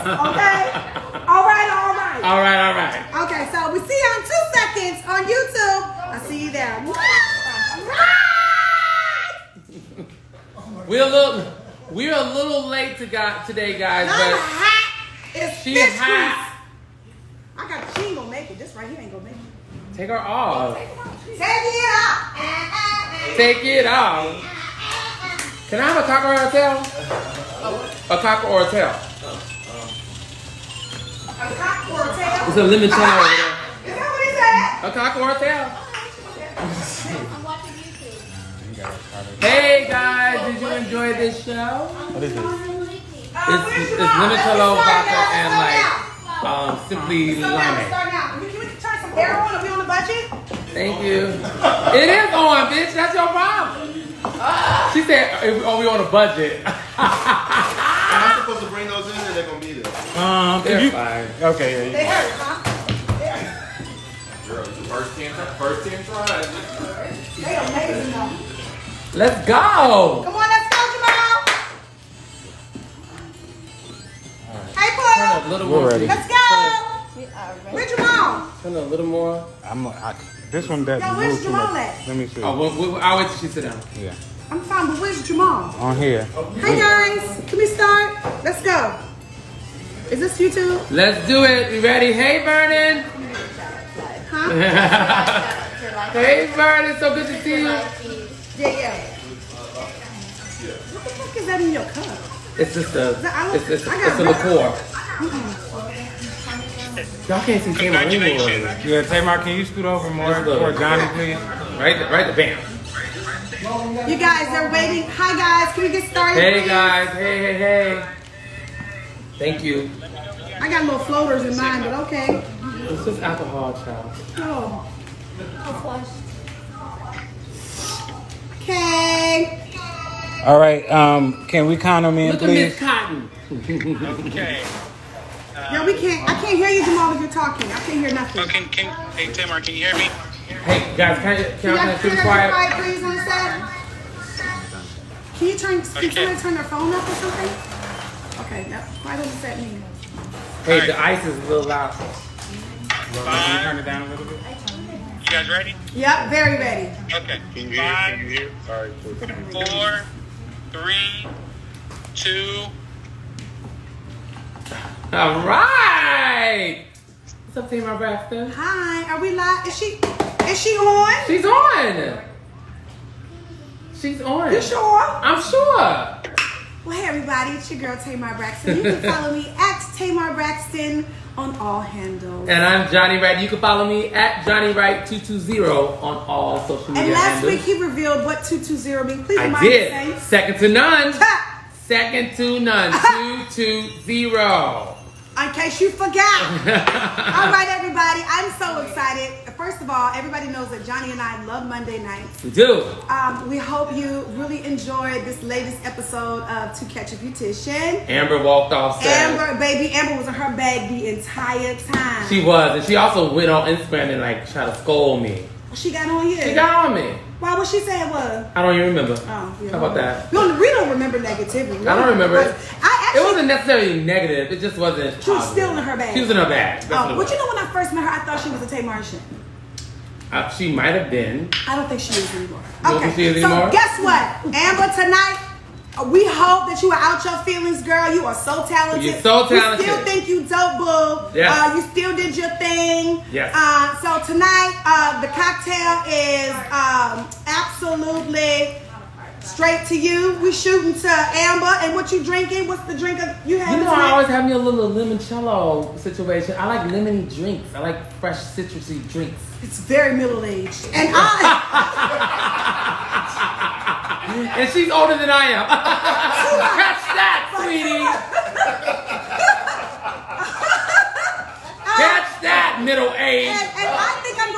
this, okay? All right. All right. Okay, so we see you in 2 seconds on YouTube. I'll see you there. We're a little late today, guys. Not but a hat. It's she's fish hot. I got she ain't gonna make it. This right here ain't gonna make it. Take her off. Take it off. Take it off. Can I have a taco or a tail? A taco or a tail? A cock or a tail? It's a limoncello over there. Is that what he said? A taco or a tail? I'm watching YouTube. Hey guys, did you enjoy this show? What is this? It's limoncello vodka and simply limeade. Start now. Can we turn some air on? Are we on the budget? Thank you. It is on, bitch. That's your problem. She said, "Are we on a budget?" Am I supposed to bring those in, or they're gonna be there? They're fine. Okay, yeah. They hurt, huh? Girl, first team try. They amazing though. Let's go. Come on, let's go, Jamal. Hey, Turn Paul. a little We're more. ready. Let's go. Where's Jamal? Turn a little more. This one that Yo, where's moved too Jamal much. at? Let me see. Oh, I'll wait till she sit down. Yeah. I'm fine, but where's Jamal? On here. Hey guys, can we start? Let's go. Is this YouTube? Let's do it. You ready? Hey, Vernon. Huh? Hey, Vernon. So good to see you. Yeah. What the fuck is that in your cup? It's just a got liqueur. Y'all can't see Tamar anymore. Yeah, Tamar, can you scoot over more Let's go. for Johnny, please? Right, bam. You guys are waiting. Hi guys, can we get started? Hey, please? guys. Hey. Thank you. I got little floaters in mine, but okay. It's just alcohol, child. Oh. Okay. All right, can we count them in, Look at please? Miss Cotton. Okay. Yo, I can't hear you, Jamal, if you're talking. I can't hear nothing. Hey Tamar, can you hear me? Hey, guys, can I be quiet? Please, on the set? Can somebody turn their phone up or something? Okay, no, quiet on the set me. Hey, the ice is a little loud. Can you turn it down a little bit? You guys ready? Yep, very ready. Okay. Can you 5, hear? Sorry. 4, 3, 2. All right. What's up, Tamar Braxton? Hi, are we live? Is she on? She's on. She's on. You sure? I'm sure. Well, hey everybody, it's your girl Tamar Braxton. You can follow me at Tamar Braxton on all handles. And I'm Johnny Wright. You can follow me at Johnny Wright 220 on all social media And last handles. week he revealed what 220 means. Please I remind me. did. Second to none. Ha! Second to none. 220. In case you forgot. All right, everybody. I'm so excited. First of all, everybody knows that Johnny and I love Monday nights. We do. We hope you really enjoyed this latest episode of To Catch a Beautician. Amber walked off set. Amber was in her bag the entire time. She was. And she also went on Instagram and tried to scold me. She got on you. She got on me. Why would she say it was? I don't even remember. Oh, yeah. How about that? We don't remember negativity. I don't remember it. Actually, It wasn't necessarily negative. It just wasn't. She was positive. still in her bag. She was in her bag. That's what it But was. you know when I first met her, I thought she was a Tamartian. She might have been. I don't think she is anymore. You don't think she is anymore? So guess what? Amber, tonight, we hope that you are out your feelings, girl. You are so talented. You're so talented. We still think you dope, boo. Yes. You still did your thing. Yes. So tonight, the cocktail is absolutely straight to you. We shooting to Amber. And what you drinking? What's the drink you having You know, I tonight? always have me a little limoncello situation. I like lemony drinks. I like fresh citrusy drinks. It's very middle-aged. And And she's older than I am. Catch that, sweetie. Catch that, middle age. And I think I'm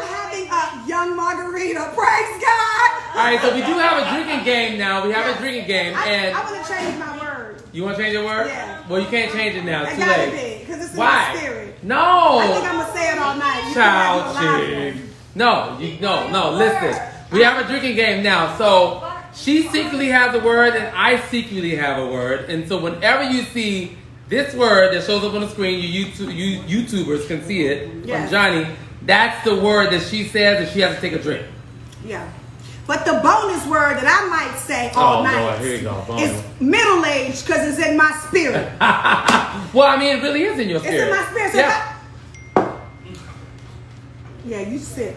having a young margarita. Praise God. All right, so we do have a drinking game now. We have a drinking game, and I want to change my word. you want to change your word? Yeah. Well, you can't change it now. It's I too gotta late. be, because it's in Why? my spirit. No. I think I'm gonna say it all night. You Child can have a chick. No, listen. We have a drinking game now. So she secretly has a word and I secretly have a word. And so whenever you see this word that shows up on the screen, you YouTubers can see it Yes. from Johnny. That's the word that she says that she has to take a drink. Yeah. But the bonus word that I might say all night Lord, here you go. is middle-aged because it's in my spirit. Well, I mean, it really is in your It's spirit. in my spirit. So yeah, you sit.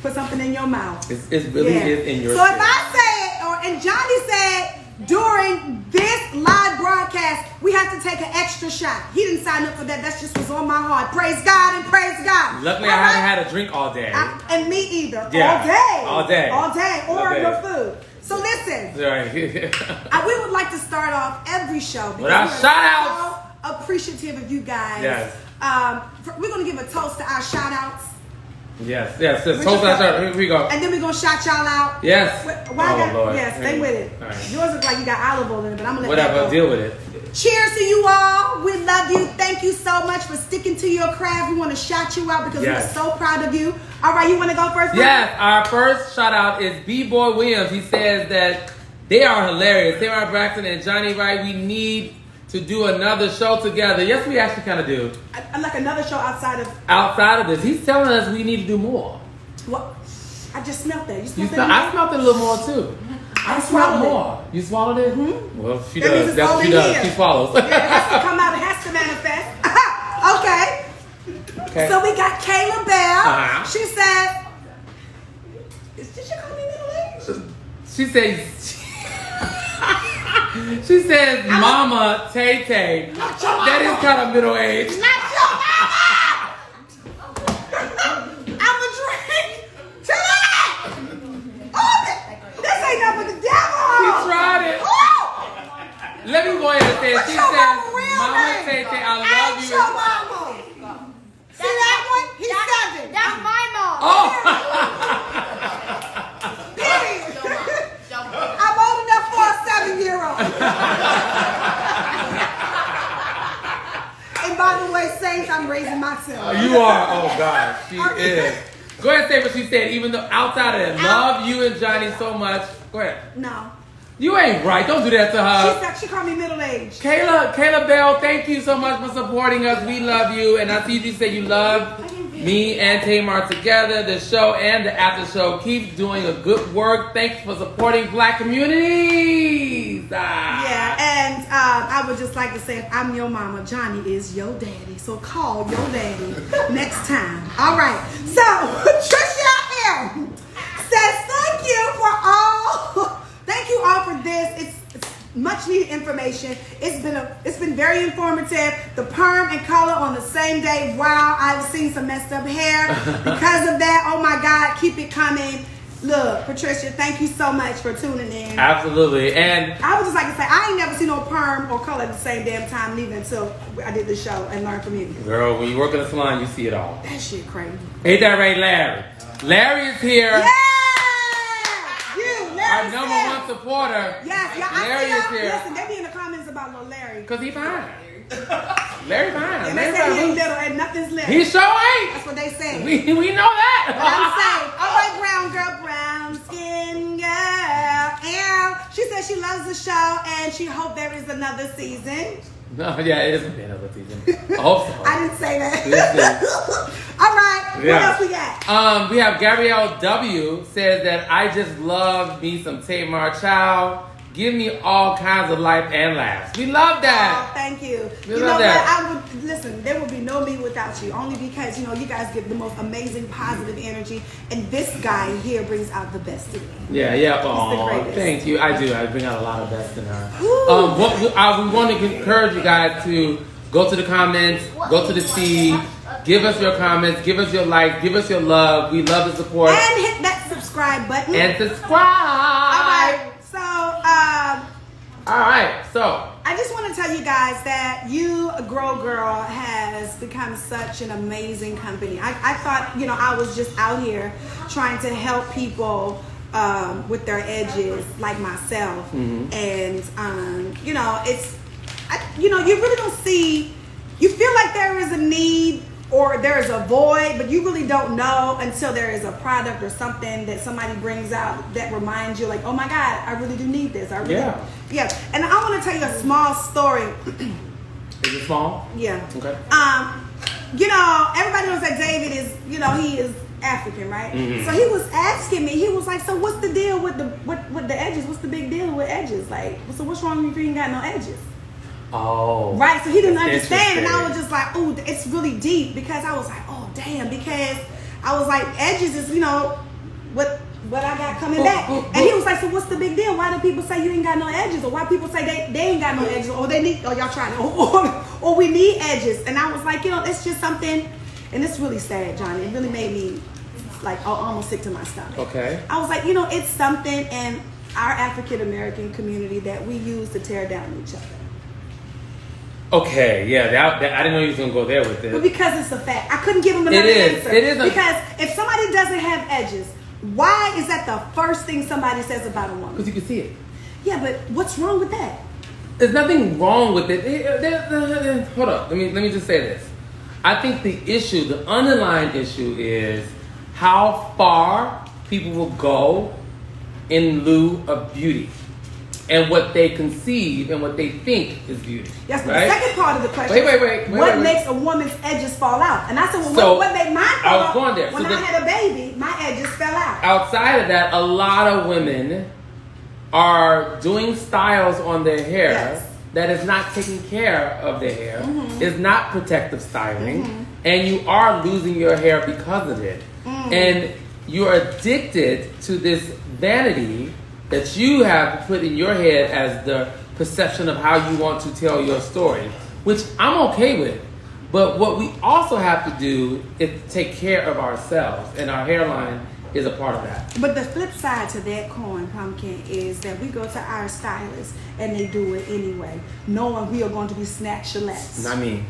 Put something in your mouth. It really is in your So spirit. if I say it, and Johnny said during this live broadcast, we have to take an extra shot. He didn't sign up for that. That just was on my heart. Praise God and praise God. Luckily, All I right? haven't had a drink all day. And me either. Yeah. All day. Or Okay. your food. So listen, Right. we would like to start off every show because With our we are shout-outs. so appreciative of you guys. Yes. We're going to give a toast to our shout-outs. Yes. Which Toast is- out. Here we go. And then we're going to shout y'all out. Yes. Lord. Yes, stay with it. All right. Yours looks like you got olive oil in it, but I'm going to let Whatever. that go. Deal with it. Cheers to you all. We love you. Thank you so much for sticking to your craft. We want to shout you out because Yes. we're so proud of you. All right, you want to go first? Yes, our first shout out is B-Boy Williams. He says that they are hilarious. Tamar, Braxton, and Johnny Wright. We need to do another show together. Yes, we actually kind of do. I like another show outside of Outside of this, he's telling us we need to do more. what? I just smelled that. You I smelled that? smelled it a little more too. I swallowed smelled it. more. You swallowed it? Mm-hmm. Well, she That means does. it's That's all what she in does. here. She swallows. Yeah, it has to come out. It has to manifest. Okay. So we got Kayla Bell. Uh-huh. She said, did she call me middle-aged? She says, she says, Mama Tay Tay. That is kind of middle age. Not your mama! I'm a drink to that! Oh, this ain't nothing but the devil! She tried it. Oh! Let me go ahead and say it. What's She your says, mama real Mama name? Tay Tay, I Ain't love you. your mama! See that one? He's 7. That's my mom. Oh! Period. I'm old enough for a 7-year-old. And by the way, Saints, I'm raising myself. You are. Oh, God. She is. Go ahead and say what she said. Even though outside of that, love you and Johnny so much. Go ahead. No. You ain't right. Don't do that to her. She called me middle-aged. Kayla Bell, thank you so much for supporting us. We love you. And I see you say you love me and Tamar together, the show and the after show. Keep doing a good work. Thanks for supporting Black communities. Yeah, and I would just like to say, if I'm your mama, Johnny is your daddy. So call your daddy next time. All right. So, Trisha M says, thank you all for this. It's much needed information. It's been very informative. The perm and color on the same day. Wow, I've seen some messed up hair because of that. Oh my God, keep it coming. Look, Patricia, thank you so much for tuning in. Absolutely. And I would just like to say, I ain't never seen no perm or color at the same damn time, neither until I did this show and learned from you. girl, when you work in the salon, you see it all. That shit crazy. Ain't that right, Larry? Larry is here. Yeah! You, Our Larry number Smith. one supporter. Yes, yeah, Larry I is see y'all. here. Listen, they be in the comments about little Larry. Because he fine. Larry fine. And they Larry say he ain't fine. little and nothing's little. He sure ain't. That's what they say. We know that. But I'm saying, all right, brown girl, brown skin girl. And she says she loves the show and she hopes there is another season. No, yeah, it isn't been another season. I hope so. I didn't say that. Listen. All right, Yeah. what else we got? We have Gabrielle W. says that I just love me some Tamar Chow. Give me all kinds of life and laughs. We love Oh, that. thank you. We You know love what? that. I would listen. There would be no me without you. Only because you guys give the most amazing positive energy, and this guy here brings out the best in me. Yeah. the Oh, greatest. thank you. I do. I bring out a lot of best in her. Woo. We want to encourage you guys to go to the comments, go to the feed, give us your comments, give us your like, give us your love. We love the support. And hit that subscribe button. And subscribe. All right. So, All right. So, I just want to tell you guys that You Grow Girl has become such an amazing company. I thought, I was just out here trying to help people with their edges like myself. Mm-hmm. And, you really don't see, you feel like there is a need or there is a void, but you really don't know until there is a product or something that somebody brings out that reminds you like, oh my God, I really do need this. Yeah. Yeah. And I want to tell you a small story Is it small? Yeah. Okay. You know, everybody knows that David is, you know, he is African, right? Mhm. So he was asking me, he was like, so what's the deal with the edges? What's the big deal with edges? Like, so what's wrong if you ain't got no edges? Oh. Right, so he didn't That's understand, and I interesting. was just like, oh, it's really deep, because I was like, oh, damn, because I was like, edges is, you know, what I got coming back. And he was like, so what's the big deal? Why do people say you ain't got no edges? Or why people say they ain't got no edges? Or they need, or y'all trying to, or we need edges. And I was like, you know, it's just something, and it's really sad, Johnny. It really made me like almost sick to my stomach. Okay. I was like, you know, it's something in our African American community that we use to tear down each other. Okay, yeah, that I didn't know you was gonna go there with But it. because it's a fact, I couldn't give him another answer. It is. Because if somebody doesn't have edges, why is that the first thing somebody says about a woman? Because you can see it. Yeah, but what's wrong with that? There's nothing wrong with it. Hold up. Let me just say this. I think the underlying issue is how far people will go in lieu of beauty and what they conceive and what they think is beauty. Yes, but right? the second part of the question Wait, what makes a woman's edges fall out? And I said, well, So, what made mine I fall was out? going there. When So I had a baby, my edges fell out. Outside of that, a lot of women are doing styles on their hair Yes. that is not taking care of their hair, Mm-hmm. is not protective styling, and you are losing your hair because of it. Mm. And you're addicted to this vanity that you have put in your head as the perception of how you want to tell your story, which I'm okay with. But what we also have to do is take care of ourselves, and our hairline is a part of that. But the flip side to that coin, Pumpkin, is that we go to our stylist and they do it anyway, knowing we are going to be snack shalettes. Not me.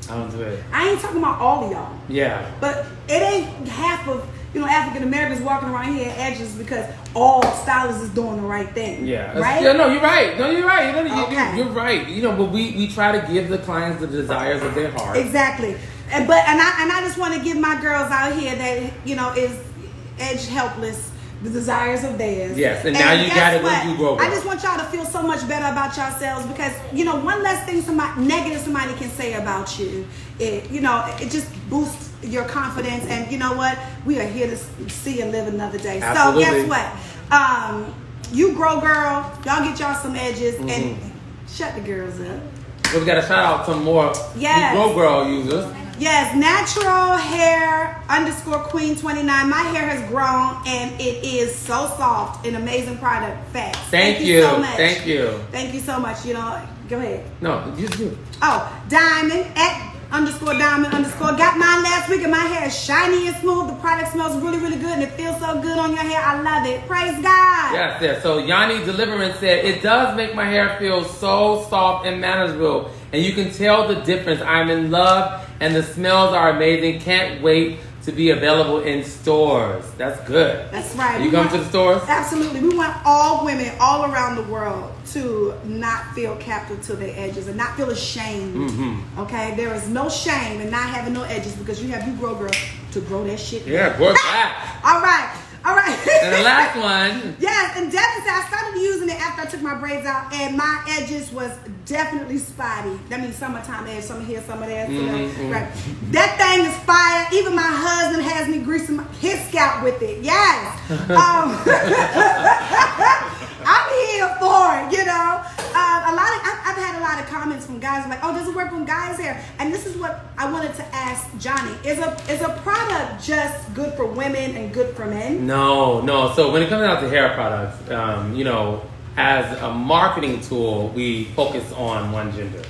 I don't do it. I ain't talking about all of y'all, Yeah. but it ain't half of, you know, African Americans walking around here at edges because all stylists is doing the right thing. Yeah. Right? Yeah, no, you're right. No, you're right. Okay. You're right. You know, but we try to give the clients the desires of their heart. Exactly. And I just want to give my girls out here that, you know, is edge helpless, the desires of theirs. Yes, and now you guess got it when what? you grow up. I just want y'all to feel so much better about yourselves, because, you know, one less thing negative somebody can say about you, it just boosts your confidence. And you know what? We are here to see and live another day. Absolutely. So guess what? You grow, girl. Y'all get y'all some edges and shut the girls up. We got to shout out some more Yes. Grow Girl users. Yes, natural hair _queen29. My hair has grown and it is so soft. An amazing product. Facts. Thank you. so much. Thank you. Thank you so much. You know, go ahead. No, you. Oh, Diamond @_Diamond_. Got mine last week and my hair is shiny and smooth. The product smells really, really good and it feels so good on your hair. I love it. Praise God. Yes, yes. So Yanni Deliverance said, it does make my hair feel so soft and manageable. And you can tell the difference. I'm in love and the smells are amazing. Can't wait to be available in stores. That's good. That's right. You We come want- to the stores? Absolutely. We want all women all around the world to not feel captive to their edges and not feel ashamed. Mm-hmm. Okay? There is no shame in not having no edges, because you grow, girl, to grow that shit. Yeah, work that. All right. And the last one. Yes, and Devin said I started using it after I took my braids out, and my edges was definitely spotty. That means summertime edge, some here, some of there. Right. That thing is fire. Even my husband has me greasing his scalp with it. Yes. I'm here for it, you know. I've had a lot of comments from guys like, oh, does it work on guys' hair? And this is what I wanted to ask Johnny. Is a product just good for women and good for men? No. So when it comes out to hair products, as a marketing tool, we focus on one gender.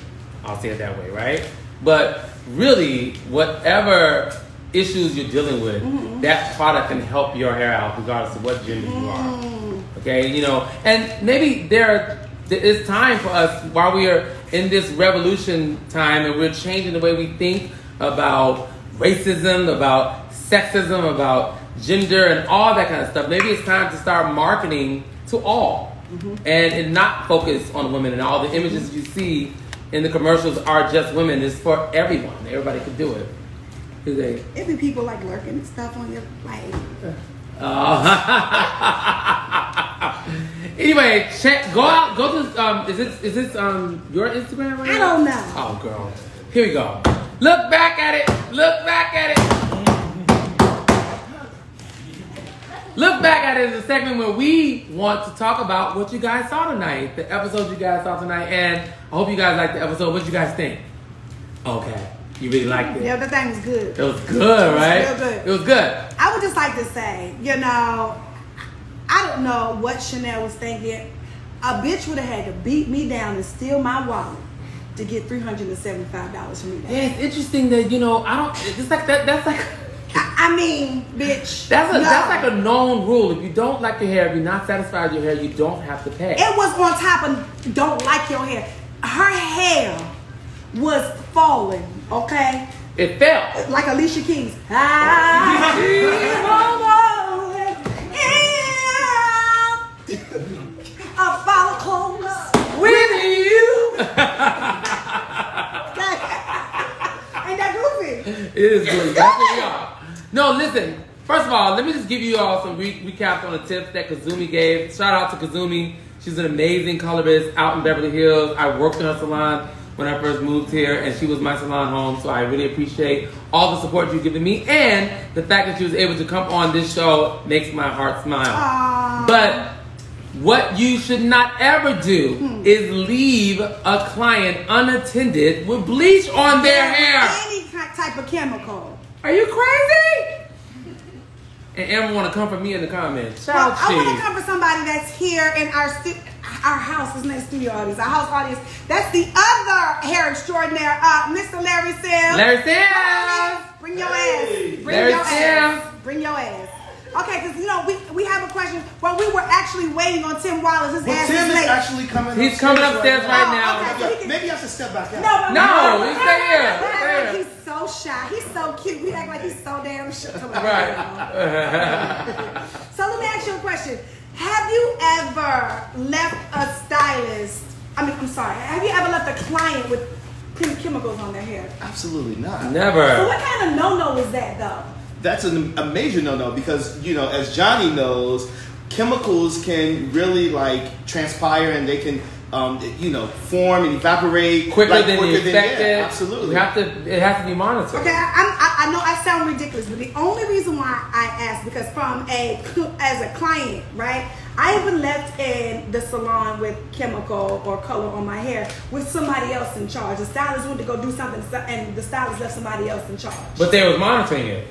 I'll say it that way, right? But really, whatever issues you're dealing with, that product can help your hair out regardless of what gender you are. Okay, and maybe there is time for us while we are in this revolution time and we're changing the way we think about racism, about sexism, about gender and all that kind of stuff. Maybe it's time to start marketing to all and not focus on women, and all the images you see in the commercials are just women. It's for everyone. Everybody could do it. It be people like lurking and stuff on your like. Anyway, go out. Go to is this your Instagram right now? I don't know. Oh, girl. Here we go. Look back at it. Look back at it. Look back at it is a segment where we want to talk about what you guys saw tonight, the episode you guys saw tonight, and I hope you guys liked the episode. What did you guys think? Okay, you really liked it. Yeah, the thing was good. It was good, right? It was real good. It was good. I would just like to say, I don't know what Chanel was thinking. A bitch would have had to beat me down and steal my wallet to get $375 from me. Yeah, it's interesting that I don't. It's like that. That's like. I mean, bitch. That's like a known rule. If you don't like your hair, if you're not satisfied with your hair, you don't have to pay. It was on top of don't like your hair. Her hair was falling, okay? It fell. Like Alicia Keys. A follicles with you. Ain't that goofy? It is good. That's what we are. No, listen. First of all, let me just give you all some recap on the tips that Kazumi gave. Shout out to Kazumi. She's an amazing colorist out in Beverly Hills. I worked in her salon when I first moved here, and she was my salon home, so I really appreciate all the support you've given me, and the fact that she was able to come on this show makes my heart smile. Aww. But what you should not ever do is leave a client unattended with bleach on their hair. Any type of chemical. Are you crazy? And Amber want to come for me in the comments. Shout out I want to to come for somebody that's here in our house. It's not studio audience. Our house audience. That's the other hair extraordinaire, Mr. Larry Sims. Larry Sims. Bring your ass. Bring Larry your ass. Sims. Bring your ass. Okay, because we have a question. Well, we were actually waiting on Tim Wallace. His ass Tim is is late. actually coming. He's coming upstairs right now. Okay, so he can- Maybe I should step back out. No, you stay here. We Stay act like here. he's so shy. He's so cute. We act like he's so damn shy. Right. So let me ask you a question. Have you ever left a stylist? Have you ever left a client with chemicals on their hair? Absolutely not. So Never. what kind of no-no is that, though? That's a major no-no because, as Johnny knows, chemicals can really transpire and they can, form and evaporate Quicker than you expected. Yeah, absolutely. It has to be monitored. Okay, I know I sound ridiculous, but the only reason why I ask because as a client, right? I have been left in the salon with chemical or color on my hair with somebody else in charge. The stylist went to go do something, and the stylist left somebody else in charge. But they was monitoring it.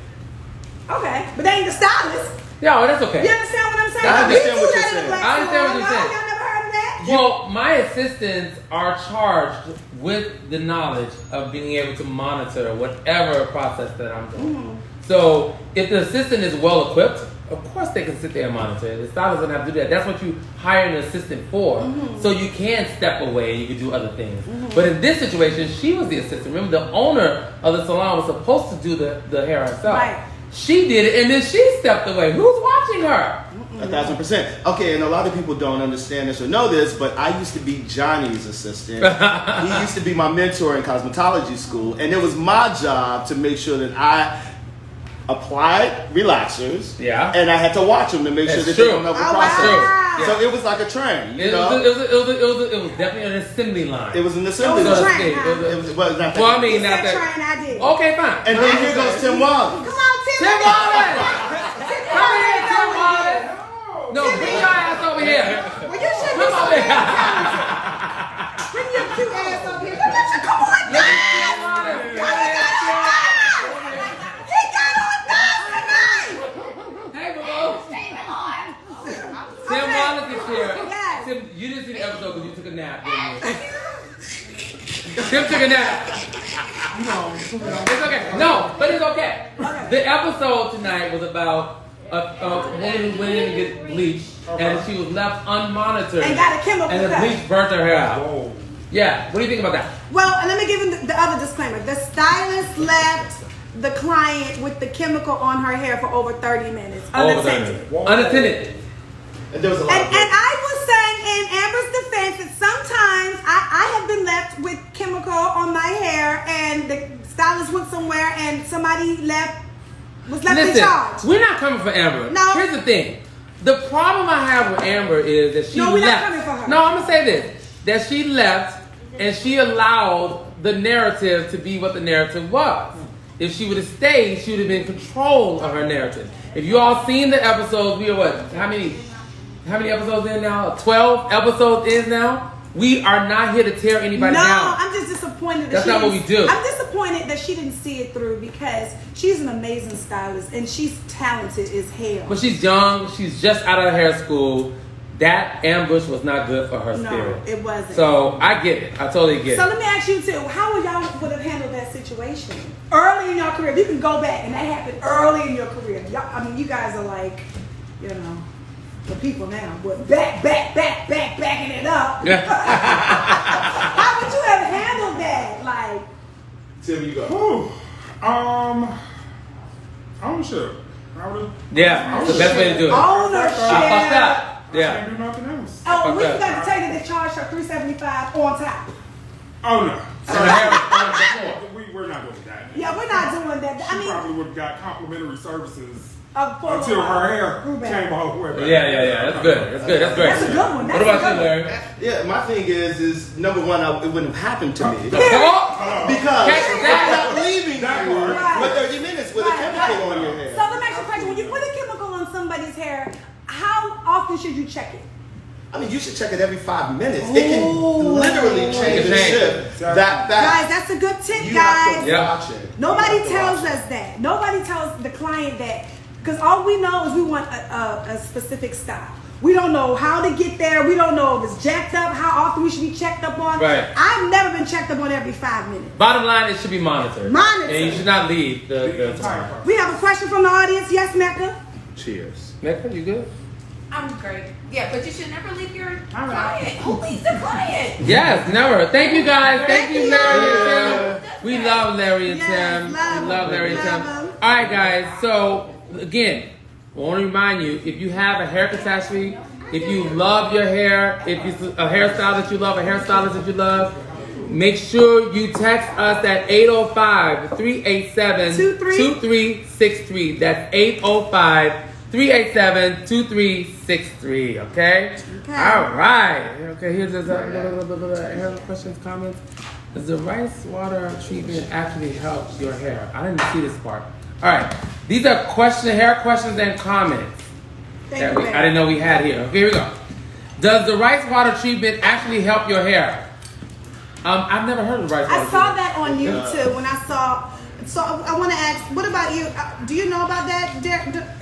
Okay, but they ain't the stylist. Yeah, that's okay. You understand what I'm saying? I understand We what do you're that in saying. the black I understand what salon. you're saying. Y'all never heard of that? Well, my assistants are charged with the knowledge of being able to monitor whatever process that I'm doing. So if the assistant is well equipped, of course they can sit there and monitor it. The stylist doesn't have to do that. That's what you hire an assistant for. So you can step away and you can do other things. But in this situation, she was the assistant. Remember, the owner of the salon was supposed to do the hair herself. Right. She did it and then she stepped away. Who's watching her? 1,000%. Okay, and a lot of people don't understand this or know this, but I used to be Johnny's assistant. He used to be my mentor in cosmetology school, and it was my job to make sure that I applied relaxers. Yeah. And I had to watch them to make sure That's that true. they don't have a Oh, process. wow. So it was like a train, It was definitely an assembly line. It was an assembly It was a line. train, huh? It was not that. Well, I mean, It's not that that. train I did. Okay, fine. And then here goes Tim Wallace. Come on, Tim. Tim Wallace! Come here, Tim Wallace! No, bring your ass over here. Well, you should be Come so over here. damn talented. Bring your cute ass over here. Come on, Tim Wallace. He got on dust tonight. Hey, bro. Tim Wallace is here. Yes. Tim, you didn't see the episode because you took a nap, didn't you? Tim took a nap. No, it's okay. No, but it's okay. The episode tonight was about a woman who went in to get bleached, and she was left unmonitored. And got a chemical And the cut. bleach burnt her hair out. Yeah, what do you think about that? Well, and let me give you the other disclaimer. The stylist left the client with the chemical on her hair for over 30 minutes. Unattended. Unattended. And there was a lot And of I was saying in Amber's defense that sometimes I have been left with chemical on my hair and the stylist went somewhere and somebody was left in Listen, charge. we're not coming for Amber. No. Here's the thing. The problem I have with Amber is that she No, we're not left. coming for her. No, I'm gonna say this: that she left and she allowed the narrative to be what the narrative was. If she would have stayed, she would have been in control of her narrative. If you all seen the episodes, we are what? How many episodes in now? 12 episodes in now. We are not here to tear anybody down. No, I'm just disappointed. That's not what we do. I'm disappointed that she didn't see it through because she's an amazing stylist and she's talented as hell. But she's young. She's just out of hair school. That ambush was not good for her No, spirit. it wasn't. So I get it. I totally get So it. let me ask you too, how would y'all would have handled that situation? Early in your career, you can go back and that happened early in your career. Y'all, I mean, you guys are like, you know, the people now, but backing it up. How would you have handled that? Like, Tim, you go. Ownership. Yeah, it's the best way to do it. ownership. I fucked up. I Yeah. can't do nothing else. Oh, we Okay. forgot to tell you that they charged her $375 on top. Oh no. So the hair was on the floor. We're not doing that. Yeah, we're not doing that. I She mean, probably would have got complimentary services for until her hair grew back. came all the way back. Yeah. That's good. That's good. That's great. That's a good one. What about you, Larry? Yeah, my thing is number one, it wouldn't have happened to me. Oh, Because Catch that. I'm not leaving That you part. for 30 minutes with a chemical on your hair. So let me ask you a question. When you put a chemical on somebody's hair, how often should you check it? I mean, you should check it every 5 minutes. It can literally change It the can shift. change. That Guys, that's a good tip, you have guys. to Yeah. watch it. Nobody You have to tells watch it. us that. Nobody tells the client that. Because all we know is we want a specific style. We don't know how to get there. We don't know if it's jacked up, how often we should be checked up on. Right. I've never been checked up on every 5 minutes. Bottom line, it should be monitored. Monitored. And you should not leave the We have a question from the audience. Yes, Mecca? Cheers. Mecca, you good? I'm great. Yeah, but you should never leave your client. Who leaves the client? Yes, never. Thank you guys. Thank you, Larry and Yeah. Tim. We love Larry and Yes, Tim. love We love them. Larry and Love Tim. them. All right, guys. So again, I want to remind you: if you have a hair catastrophe, if you love your hair, if it's a hairstyle that you love, a hairstylist that you love, make sure you text us at 805-387-2363. That's 805-387-2363. Okay? All right. Okay, here's this hair questions, comments. Does the rice water treatment actually help your hair? I didn't see this part. All right. These are hair questions and comments that I didn't know we had here. Okay, here we go. Does the rice water treatment actually help your hair? I've never heard of rice water I saw that on YouTube when I saw. So I want to ask, what about you? Do you know about that?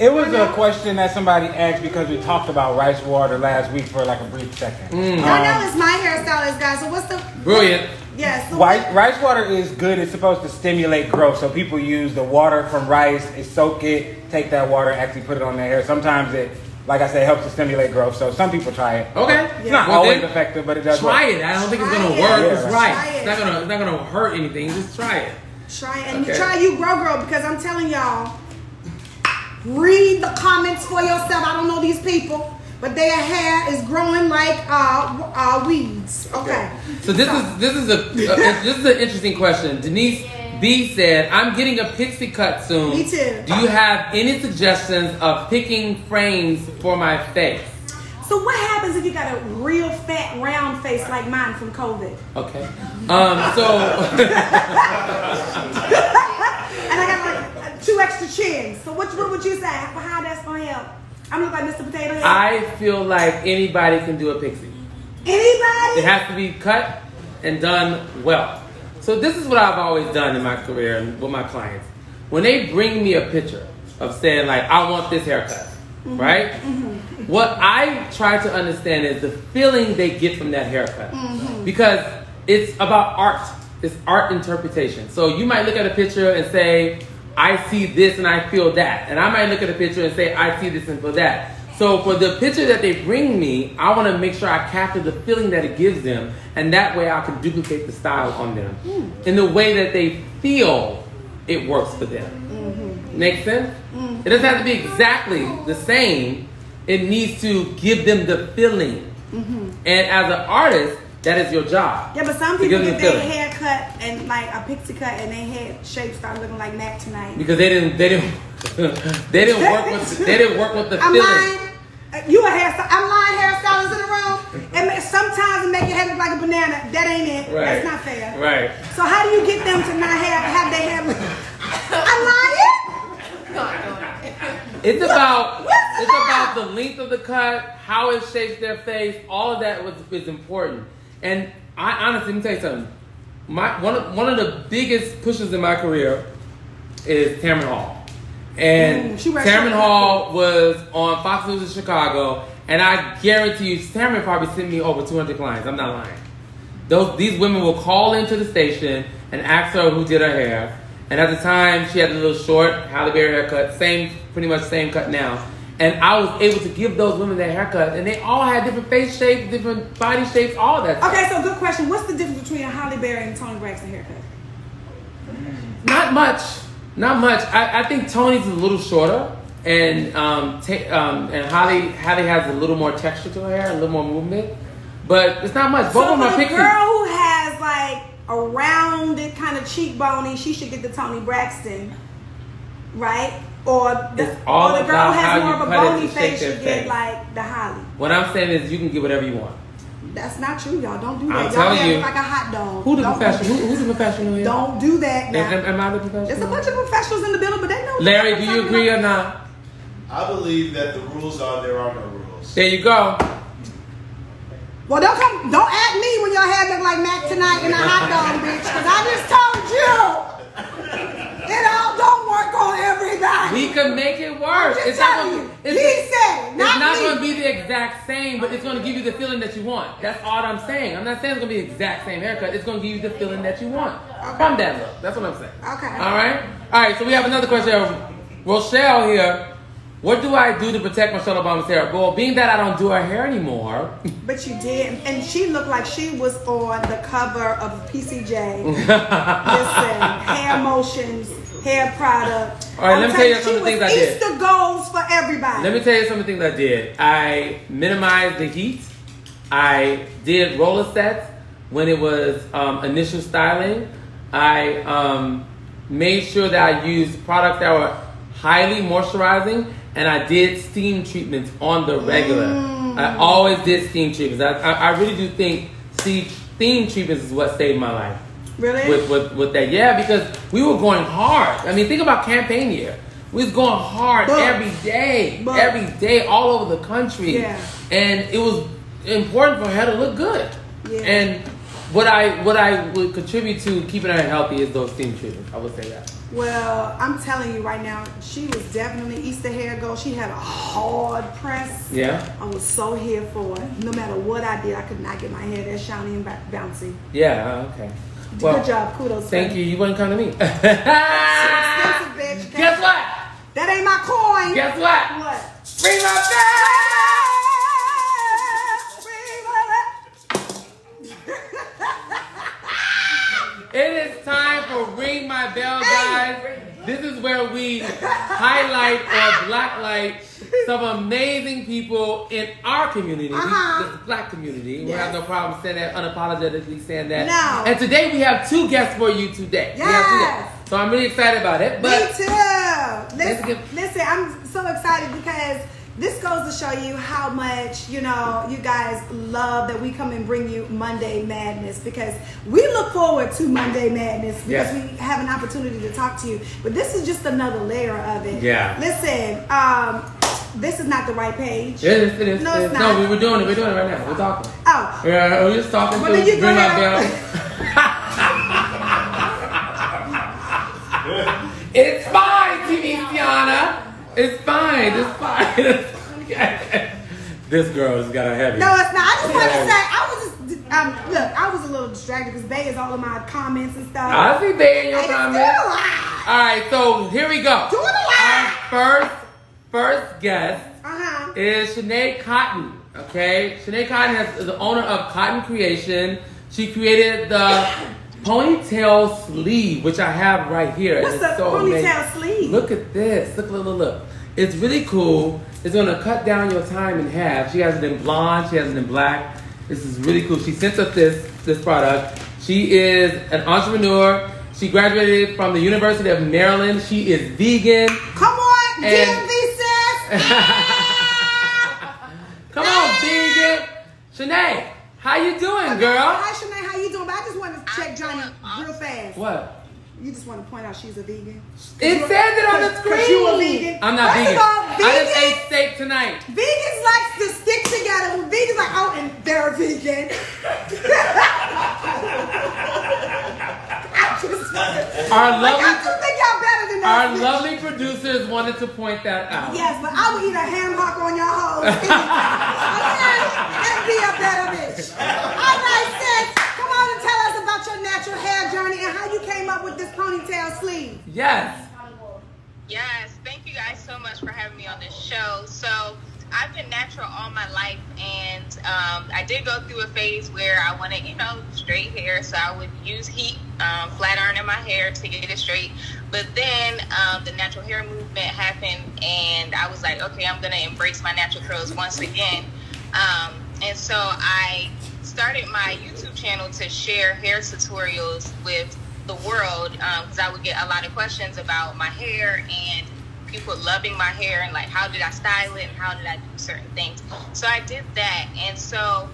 It was a question that somebody asked because we talked about rice water last week for like a brief second. Darnell is my hairstylist, guys. So what's the Brilliant. Yes. So Rice water is good. It's supposed to stimulate growth. So people use the water from rice, soak it, take that water, actually put it on their hair. Sometimes it, like I said, helps to stimulate growth. So some people try it. Okay. It's not Well, always then, effective, but it does Try work. it. I don't think it's Try gonna it. work. Yeah, It's right. right. Try it. It's not gonna hurt anything. Just try it. try it and Okay. try you grow because I'm telling y'all, read the comments for yourself. I don't know these people, but their hair is growing like weeds. Okay. So this is an interesting question. Denise B said, "I'm getting a pixie cut soon. Me too. Do you have any suggestions of picking frames for my face?" So what happens if you got a real fat round face like mine from COVID? Okay. And I got like 2 extra chins. So what would you say? How that's gonna help? I'm looking like Mr. Potato Head. I feel like anybody can do a pixie. Anybody? It has to be cut and done well. So this is what I've always done in my career and with my clients. When they bring me a picture of saying like, I want this haircut, right? What I try to understand is the feeling they get from that haircut. Because it's about art. It's art interpretation. So you might look at a picture and say, I see this and I feel that. And I might look at a picture and say, I see this and feel that. So for the picture that they bring me, I want to make sure I capture the feeling that it gives them. And that way I can duplicate the style on them in the way that they feel it works for them. Make sense? It doesn't have to be exactly the same. It needs to give them the feeling. And as an artist, that is your job. Yeah, but some To people give them get the their feeling. hair cut and like a pixie cut and their head shape start looking like Mac tonight. Because they didn't work with the feeling. Mine, You a hairstylist? I'm lying hairstylist in the room, and sometimes it make your hair look like a banana. That ain't it. Right. That's not fair. Right. So how do you get them to not have their hair? I'm lying. It's about the length of the cut, how it shapes their face. All of that is important. And I honestly, let me tell you something. One of the biggest pushes in my career is Tamar Hall. And Tamar Hall was on Fox News in Chicago, and I guarantee you, Tamar probably sent me over 200 clients. I'm not lying. These women will call into the station and ask her who did her hair. And at the time, she had a little short Halle Berry haircut, pretty much same cut now. And I was able to give those women their haircut, and they all had different face shapes, different body shapes, all that stuff. Okay, so good question. What's the difference between a Halle Berry and Toni Braxton haircut? Not much. I think Tony's a little shorter, and Halle has a little more texture to her hair, a little more movement, but it's not much. Both of them are So for the pixie. girl who has like a rounded kind of cheekbone, she should get the Toni Braxton, right? Or the girl about who has how more you of a cut it bony to shape face their should get face. like the Halle. What I'm saying is, you can get whatever you want. That's not true, y'all. Don't do that. I'm Y'all telling have you. it like a hot dog. Who's the Don't do professional? that. Who's the professional here? Don't do that now. Am I the professional? There's a bunch of professionals in the building, but they know. Larry, what do I'm you talking agree about. or not? I believe that the rules are there are no rules. There you go. Well, don't at me when your hair look like Mac tonight in a hot dog, bitch. Because I just told you. It all don't work on everybody. We can make it work. I'm just telling you. He said, It's not not me. going to be the exact same, but it's going to give you the feeling that you want. That's all I'm saying. I'm not saying it's going to be the exact same haircut. It's going to give you the feeling that you want from that look. That's what I'm saying. Okay. All right? All right, so we have another question. Rochelle here. What do I do to protect Michelle Obama's hair? Well, being that I don't do her hair anymore. But you did, and she looked like she was on the cover of PCJ. Listen, hair motions, hair product. All right, let me tell you I'm some of the telling things I she was did. Easter goals for everybody. Let me tell you some of the things I did. I minimized the heat. I did roller sets when it was initial styling. I made sure that I used products that were highly moisturizing, and I did steam treatments on the regular. I always did steam treatments. I really do think steam treatments is what saved my life. Really? With that, yeah, because we were going hard. I mean, think about campaign year. We was going hard every day, all over the country. Yeah. And it was important for her to look good. Yeah. And what I would contribute to keeping her healthy is those steam treatments. I would say that. Well, I'm telling you right now, she was definitely Easter hair goal. She had a hard press. Yeah. I was so here for it. No matter what I did, I could not get my hair that shiny and bouncy. Yeah. Okay. Well, Good job. Kudos. thank you. You wouldn't come to me. Expensive, bitch. Guess what? That ain't my coin. Guess what? What? Bring my It is time for Ring My Bell, guys. This is where we highlight or blacklight some amazing people in our community, the black community. We have no problem saying that, unapologetically saying that. No. And today we have two guests for you today. We have two guests. So I'm really excited about it. But Me too. Listen, I'm so excited because this goes to show you how much, you guys love that we come and bring you Monday Madness, because we look forward to Monday Madness because we have an opportunity to talk to you. But this is just another layer of it. Yeah. Listen, this is not the right page. It is. No, it's not. No, we're doing it. We're doing it right now. We're talking. Oh. We're just talking Well, to then you Bring go My ahead. Bell. It's fine, TV Tiana. It's fine. It's fine. This girl has got a heavy. No, it's not. I just want to say, I was a little distracted because Bay is all of my comments and stuff. I see Bay in your I just comments. do a lot. All right, so here we go. Do it a lot. Our first guest Uh-huh. is Shanae Cotton. Okay, Shanae Cotton is the owner of Cotton Creation. She created the ponytail sleeve, which I have right here. What's and the it's so ponytail amazing. sleeve? Look at this. Look. It's really cool. It's gonna cut down your time in half. She has it in blonde. She has it in black. This is really cool. She sent us this product. She is an entrepreneur. She graduated from the University of Maryland. She is vegan. Come on, And- DMV sis. Shanae, how you doing, girl? Hi, Shanae. How you doing? But I just wanted to check Johnny real fast. What? You just want to point out she's a vegan? It says it on the screen. Because you a vegan. I'm not First vegan. of all, I just ate steak tonight. Vegans like to stick together. When vegans like, oh, and they're vegan. Our Like, I lovely, just think y'all better than our us. lovely producers wanted to point that out. Yes, but I would eat a ham hock on your hoes. Okay? And be a better bitch. All right, sis. Come on and tell us about your natural hair journey and how you came up with this ponytail sleeve. Yes. Yes, thank you guys so much for having me on this show. So I've been natural all my life, and I did go through a phase where I wanted, straight hair. So I would use heat, flat iron in my hair to get it straight. But then the natural hair movement happened, and I was like, okay, I'm going to embrace my natural curls once again. And so I started my YouTube channel to share hair tutorials with the world, because I would get a lot of questions about my hair and people loving my hair and like how did I style it and how did I do certain things. So I did that, and so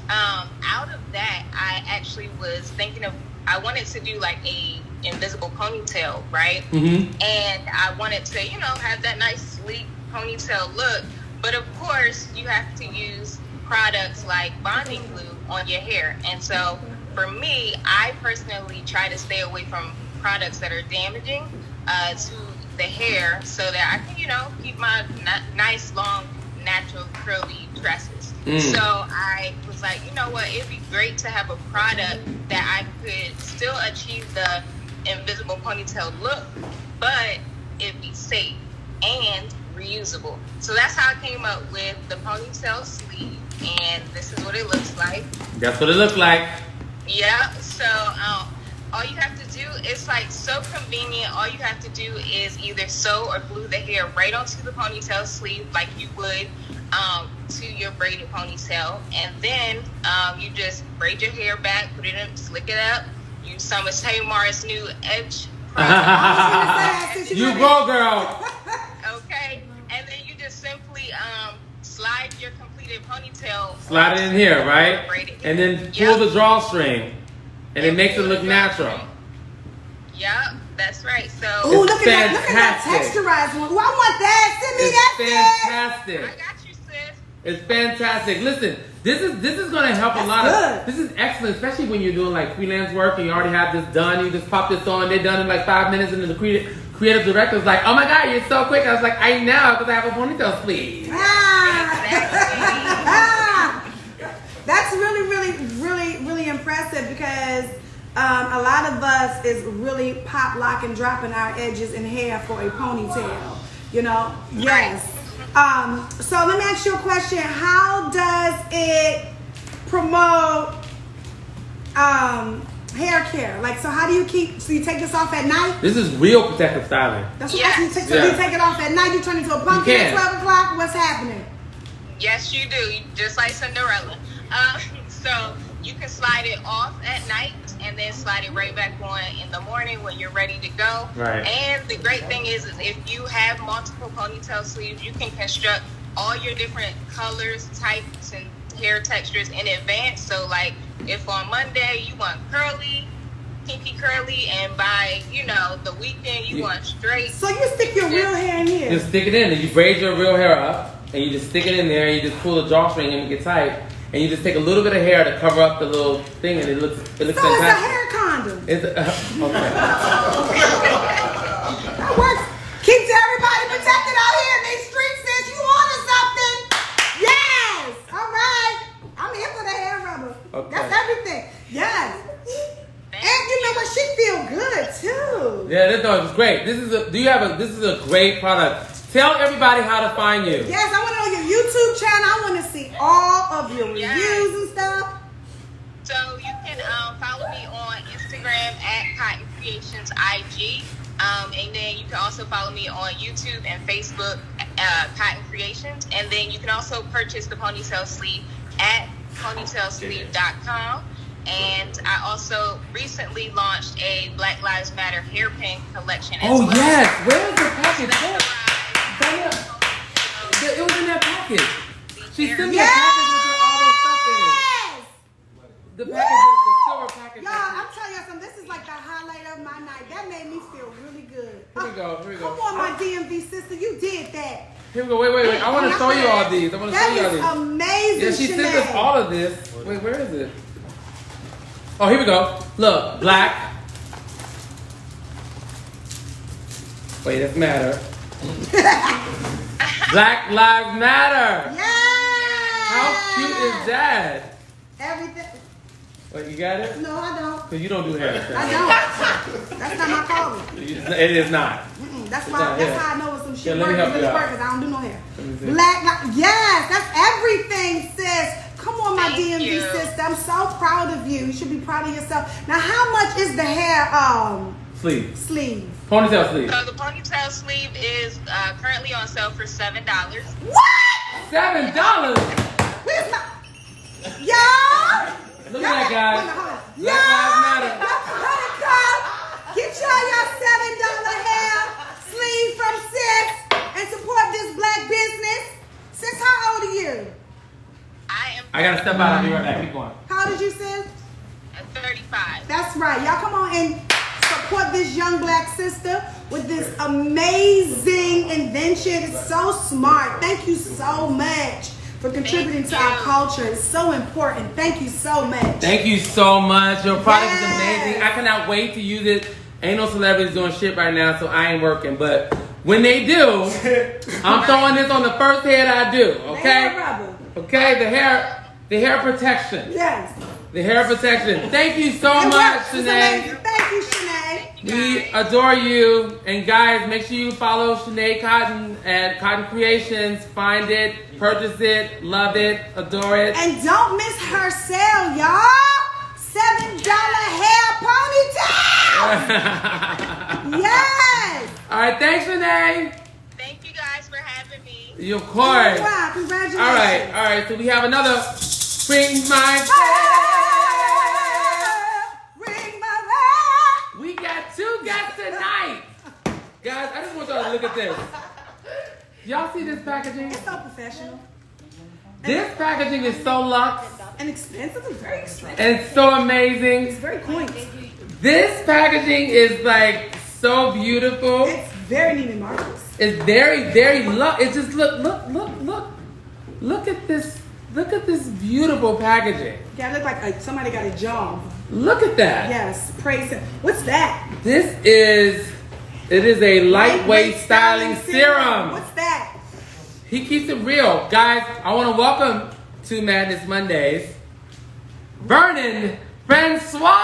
out of that I actually was thinking of, I wanted to do like a invisible ponytail, right? Mm-hmm. And I wanted to have that nice sleek ponytail look, but of course you have to use products like bonding glue on your hair. And so for me, I personally try to stay away from products that are damaging to the hair, so that I can, keep my nice, long, natural, curly tresses. So I was like, you know what, it'd be great to have a product that I could still achieve the invisible ponytail look, but it'd be safe and reusable. So that's how I came up with the ponytail sleeve, and this is what it looks like. That's what it looked like. Yeah, so all you have to do is like so convenient. All you have to do is either sew or glue the hair right onto the ponytail sleeve like you would to your braided ponytail, and then you just braid your hair back, put it in, slick it up, use some of Tamar's new edge product. You go, girl. Okay, and then you just simply slide your completed ponytail. Slide it in here, right? And then pull the drawstring, and it makes it look natural. Yep, that's right. So Ooh, look at that fantastic. texturized one. Ooh, I want that. Send me that, sis. Fantastic. I got you, sis. It's fantastic. Listen, this is going to help a lot of. This is excellent, especially when you're doing like freelance work and you already have this done. You just pop this on. They're done in like 5 minutes, and then the creative director is like, "Oh my God, you're so quick!" I was like, "I know, because I have a ponytail sleeve." That's really, really, really, really impressive, because a lot of us is really pop, lock, and dropping our edges and hair for a ponytail. Yes. So let me ask you a question. How does it promote hair care? Like, so how do you so you take this off at night? This is real protective styling. That's what you take. So you take it off at night, you turn into a pumpkin at 12 o'clock. What's happening? Yes, you do. Just like Cinderella. So you can slide it off at night and then slide it right back on in the morning when you're ready to go. Right. And the great thing is if you have multiple ponytail sleeves, you can construct all your different colors, types, and hair textures in advance. So like if on Monday you want curly, kinky curly, and by the weekend you want straight. So you stick your real hair in here. Just stick it in, and you braid your real hair up, and you just stick it in there, and you just pull the drawstring and make it tight, and you just take a little bit of hair to cover up the little thing, and it looks So fantastic. it's a hair condom. Okay. That works. Keeps everybody protected out here in these streets. Says you wanted something. Yes. All right. I'm here for the hair rubber. Okay. That's everything. Yes. And you know what? She feel good too. Yeah, this was great. This is a great product. Tell everybody how to find you. Yes, I want to know your YouTube channel. I want to see all of your reviews and stuff. So you can follow me on Instagram at Cotton Creations IG. And then you can also follow me on YouTube and Facebook, Cotton Creations. And then you can also purchase the ponytail sleeve at ponytailsleeve.com. And I also recently launched a Black Lives Matter hairpin collection as well. Yes. Where's the package? That's It was in that package. She sent me a Yes! package with all those stuff in it. the package, the silver package. Y'all, I'm telling y'all something. This is like the highlight of my night. That made me feel really good. Here we go. Here we go. Come on, my DMV sister. You did that. Here we go. Wait. I want to show you all these. I want to show you all That these. is amazing, Yeah, she sent us Sinead. all of this. Wait, where is it? Oh, here we go. Look, black. Wait, that's matter. Black Lives Matter. Yeah. How cute is that? Everything. Wait, you got it? No, I don't. Because you don't do hair. I don't. That's not my calling. It is not. That's why. not That's hair. how I know it's some shit Yeah, let me work. help Really you out. work because I don't do no hair. Let me see. Yes, that's everything, sis. Come on, my Thank DMV you. sister. I'm so proud of you. You should be proud of yourself. Now, how much is the hair Sleeve. sleeve? Ponytail sleeve. So the ponytail sleeve is currently on sale for $7. What? $7. Where's my? Y'all? Look at that, guys. Y'all, Black Lives Matter. get y'all $7 hair sleeve from sis and support this black business. Sis, how old are you? I gotta step out. I'll be right back. Keep going. How old is you, sis? 35. That's right. Y'all come on and support this young black sister with this amazing invention. It's so smart. Thank you so much for contributing to our culture. It's so important. Thank you so much. Thank you so much. Your product Yes. is amazing. I cannot wait to use it. Ain't no celebrities doing shit right now, so I ain't working. But when they do, I'm throwing this on the first head I do. Okay? Hey, brother. Okay, the hair protection. Yes. The hair protection. Thank you so It much, works. It's Sinead. amazing. Thank you, Sinead. We adore you. And guys, make sure you follow Sinead Cotton at Cotton Creations. Find it, purchase it, love it, adore it. And don't miss her sale, y'all. $7 hair ponytail. Yes. All right, thanks, Sinead. Thank you guys for having me. You, of course. Wow, congratulations. All right. So we have another Ring My Bell. Ring my bell. We got two guests tonight. Guys, I just want y'all to look at this. Y'all see this packaging? It's so professional. This packaging is so luxe And expensive. It's very expensive. and so amazing. It's very quaint. This packaging is like so beautiful. It's very neat and marvelous. It's very, very luxe. It's just look at this. Look at this beautiful packaging. Yeah, it look like somebody got a job. Look at that. Yes, praise him. What's that? It is a lightweight styling serum. What's that? He keeps it real. Guys, I want to welcome to Madness Mondays, Vernon Francois.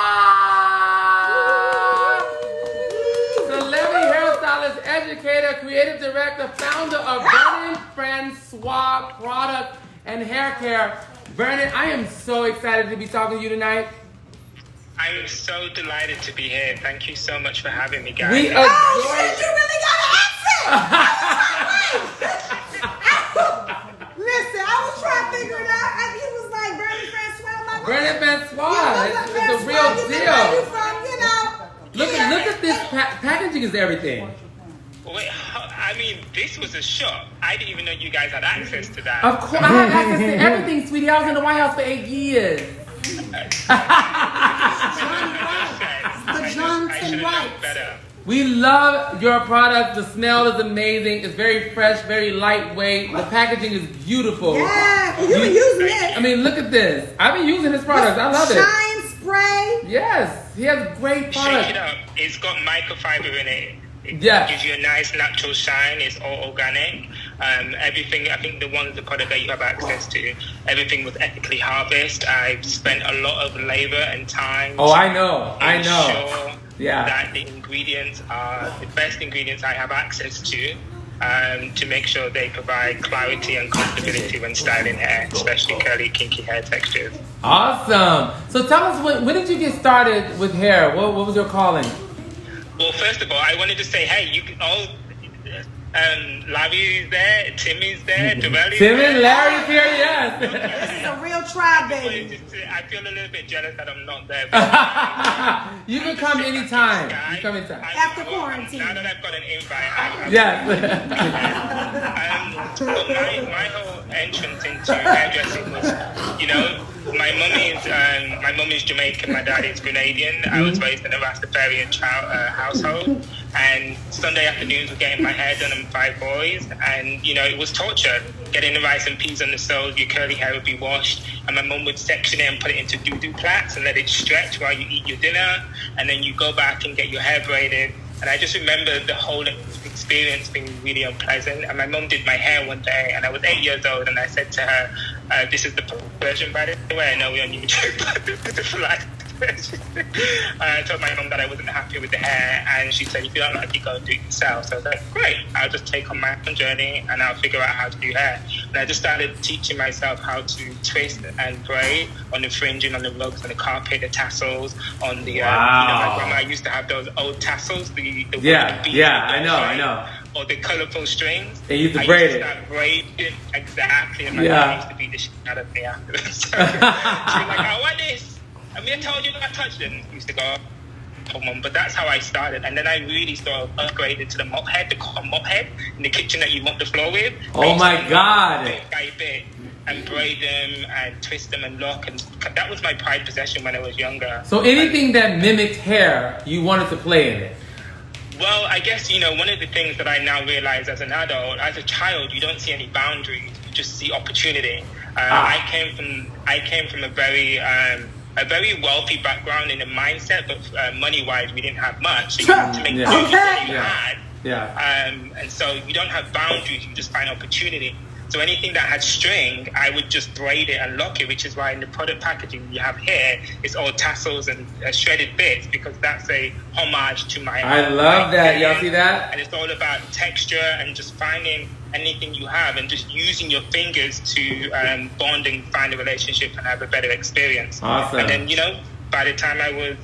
Celebrity hairstylist, educator, creative director, founder of Vernon Francois Product and Hair Care. Vernon, I am so excited to be talking to you tonight. I'm so delighted to be here. Thank you so much for having me, guys. We Oh, adore shit, you really got an accent! Listen, I was trying to figure it out. And he was like, Vernon Francois. I'm like, Vernon Francois. yeah, It's a Francois, real you know where you deal. from, you know. Look at this packaging is everything. Wait, I mean, this was a shock. I didn't even know you guys had access to that. Of course, I have access to everything, sweetie. I was in the White House for 8 years. I should have known better. We love your product. The smell is amazing. It's very fresh, very lightweight. The packaging is beautiful. Yeah, you've been using it. I mean, look at this. I've been using this product. I love it. Shine spray. Yes, he has great Shake product. it up. It's got microfiber in it. It Yes. gives you a nice natural shine. It's all organic. Everything, I think the product that you have access to, everything was ethically harvested. I've spent a lot of labor and time. Oh, I know. I know. Ensure Yeah. that the ingredients are the best ingredients I have access to make sure they provide clarity and comfortability when styling hair, especially curly, kinky hair textures. Awesome. So tell us, when did you get started with hair? What was your calling? Well, first of all, I wanted to say, hey, Larry is there, Tim is there, Dorelli is Tim there. and Larry's here, yes. This is a real tribe, baby. I feel a little bit jealous that I'm not there. You can come anytime. You come anytime. After quarantine. Now that I've got an invite, Yes. but my whole entrance into hairdressing was, my mum is Jamaican, my dad is Grenadian. I was raised in a Rastafarian household, and Sunday afternoons were getting my hair done and 5 boys, and it was torture. Getting the rice and peas on the stove, your curly hair would be washed, and my mum would section it and put it into doo-doo plats and let it stretch while you eat your dinner, and then you go back and get your hair braided. And I just remember the whole experience being really unpleasant. And my mum did my hair one day, and I was 8 years old, and I said to her, this is the version, by the way. I know we're on YouTube, but this is the flat version. I told my mum that I wasn't happy with the hair, and she said, if you don't like it, go and do it yourself. So I was like, great, I'll just take on my own journey, and I'll figure out how to do hair. And I just started teaching myself how to twist and braid on the fringing, on the rugs, on the carpet, the tassels, on the, my grandma used to have those old tassels, the Yeah, beads, I know. Or the colorful strings. They used to braid it. I used to start braiding, exactly, and my mom used to beat the shit out of me after this. So she was like, I want this. I mean, I told you not to touch them. I used to go, oh, Mom. But that's how I started. And then I really sort of upgraded to the mop head, the cotton mop head in the kitchen that you mop the floor with. Oh my God. Bit by bit, and braid them and twist them and lock. And that was my pride possession when I was younger. So anything that mimicked hair, you wanted to play in it? Well, I guess, one of the things that I now realize as an adult, as a child, you don't see any boundaries. You just see opportunity. I came from a very wealthy background in the mindset, but money-wise, we didn't have much. So you had to make do with what you had. Yeah. And so you don't have boundaries, you just find opportunity. So anything that had string, I would just braid it and lock it, which is why in the product packaging you have here, it's all tassels and shredded bits, because that's a homage to my I love that. Y'all see that? And it's all about texture and just finding anything you have and just using your fingers to bond and find a relationship and have a better experience. Awesome. And then, by the time I was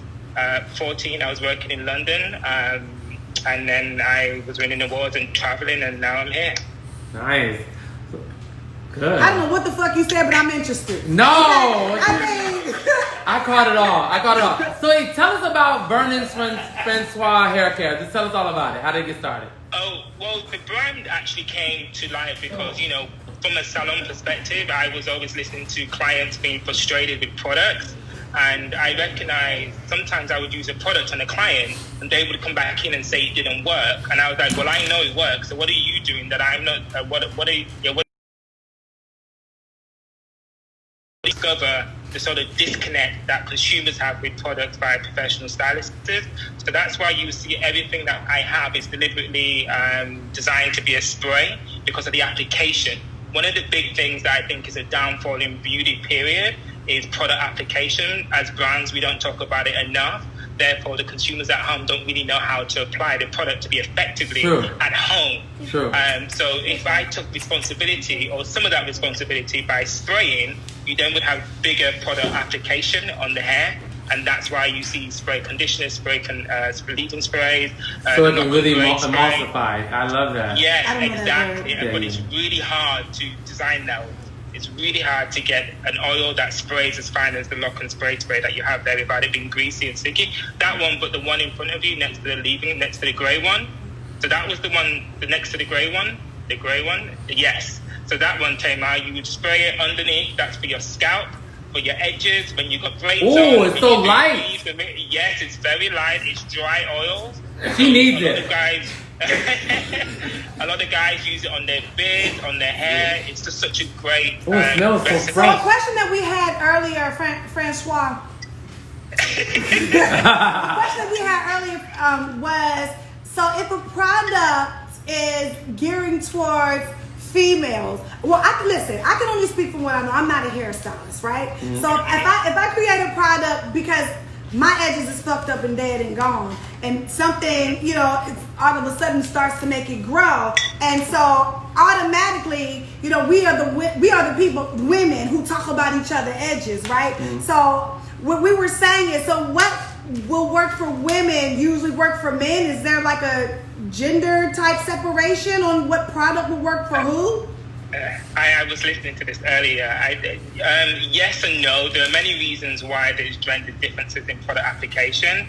14, I was working in London, and then I was winning awards and traveling, and now I'm here. Nice. Good. I don't know what the fuck you said, but I'm interested. No! I caught it all. So hey, tell us about Vernon's Francois Hair Care. Just tell us all about it. How did it get started? Oh, well, the brand actually came to life because, from a salon perspective, I was always listening to clients being frustrated with products. And I recognized sometimes I would use a product on a client and they would come back in and say it didn't work. And I was like, well, I know it works. So what are you doing that I'm not, discover the sort of disconnect that consumers have with products by professional stylists. So that's why you see everything that I have is deliberately designed to be a spray because of the application. One of the big things that I think is a downfall in beauty period is product application. As brands, we don't talk about it enough. Therefore, the consumers at home don't really know how to apply the product to be effectively at home. Sure. So if I took responsibility or some of that responsibility by spraying, you then would have bigger product application on the hair. And that's why you see spray conditioners, leave-in sprays. So it can really emulsify. I love that. Yes, exactly. But it's really hard to design that. It's really hard to get an oil that sprays as fine as the lock and spray that you have there without it being greasy and sticky. That one, but the one in front of you next to the leave-in, next to the grey one. So that was the one, the next to the grey one. The grey one, yes. So that one, Tamar, you would spray it underneath. That's for your scalp, for your edges, when you got braids on. Oh, it's so light. Yes, it's very light. It's dry oils. She needs it. A lot of guys use it on their beard, on their hair. It's just such a great it smells so recipe. fresh. So a question that we had earlier, Francois. The question that we had earlier was, so if a product is gearing towards females, well, I can only speak from what I know. I'm not a hairstylist, right? Mm-hmm. So if I create a product because my edges is fucked up and dead and gone, and something, all of a sudden starts to make it grow, and so automatically, we are the people, women who talk about each other's edges, right? Mm-hmm. So what we were saying is, so what will work for women usually work for men? Is there like a gender type separation on what product will work for who? I was listening to this earlier. Yes and no. There are many reasons why there's gender differences in product application.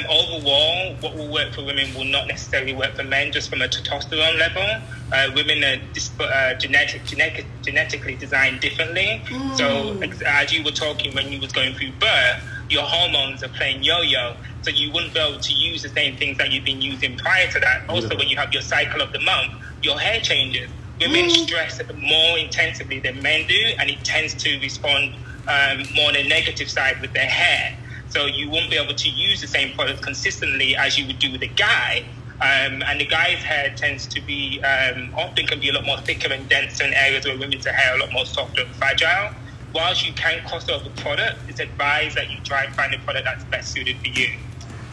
Overall, what will work for women will not necessarily work for men, just from a testosterone level. Women are genetically designed differently. So as you were talking when you was going through birth, your hormones are playing yo-yo. So you wouldn't be able to use the same things that you've been using prior to that. Also, when you have your cycle of the month, your hair changes. Women stress more intensively than men do, and it tends to respond more on the negative side with their hair. So you won't be able to use the same product consistently as you would do with a guy. And the guy's hair tends to be, often can be a lot more thicker and denser in areas where women's hair are a lot more softer and fragile. Whilst you can cross over product, it's advised that you try and find a product that's best suited for you.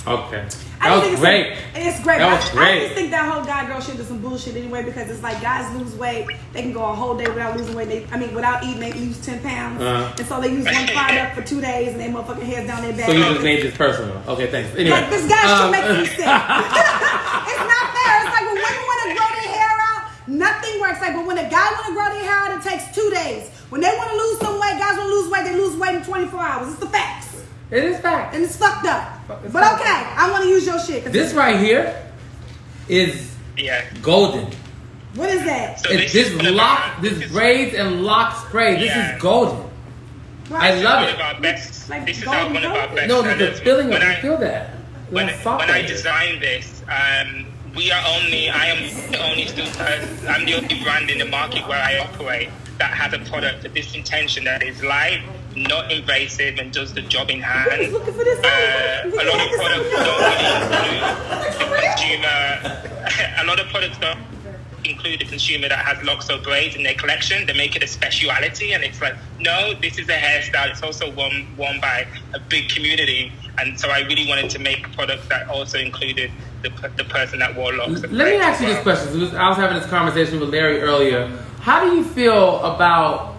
Okay. That was great. It's great. That was great. I just think that whole guy girl shit is some bullshit anyway, because it's like guys lose weight, they can go a whole day without losing weight. Without eating, they lose 10 pounds. And so they use one product for 2 days and they motherfucking heads down their back. So you just made this personal. Okay, thanks. Anyway. Like, this guy shit makes me sick. It's not fair. It's like when women want to grow their hair out, nothing works. Like, but when a guy want to grow their hair out, it takes 2 days. When they want to lose some weight, guys want to lose weight, they lose weight in 24 hours. It's the facts. It is fact. And it's fucked up. But okay, I want to use your shit. This right here is golden. What is that? So this braids and lock spray. This is golden. I love it. This is one of our best. No, the feeling of it. Feel that. When I designed this, I am the only I'm the only brand in the market where I operate that has a product with this intention that is light, not invasive, and does the job in hand. A lot of products don't really include the consumer. A lot of products don't include the consumer that has locks or braids in their collection. They make it a speciality, and it's like, no, this is a hairstyle. It's also worn by a big community, and so I really wanted to make products that also included the person that wore locks. Let me ask you this question. I was having this conversation with Larry earlier. How do you feel about,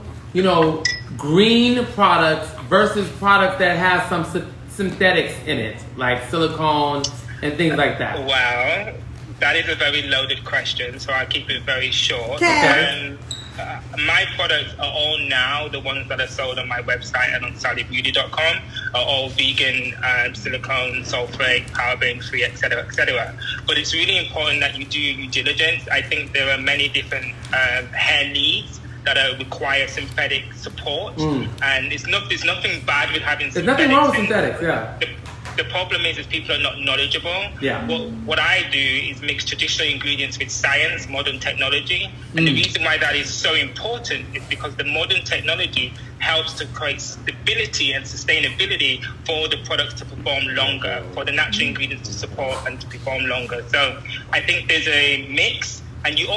green products versus products that have some synthetics in it, like silicone and things like that? Well, that is a very loaded question, so I'll keep it very short. Okay. My products are all now, the ones that are sold on my website and on sallybeauty.com, are all vegan, silicone, sulfate, paraben-free, etc., etc. But it's really important that you do your due diligence. I think there are many different hair needs that require synthetic support, and there's nothing bad with having. There's nothing wrong with synthetics, yeah. The problem is people are not knowledgeable. Yeah. What I do is mix traditional ingredients with science, modern technology. And the reason why that is so important is because the modern technology helps to create stability and sustainability for the products to perform longer, for the natural ingredients to support and to perform longer. So I think there's a mix. And you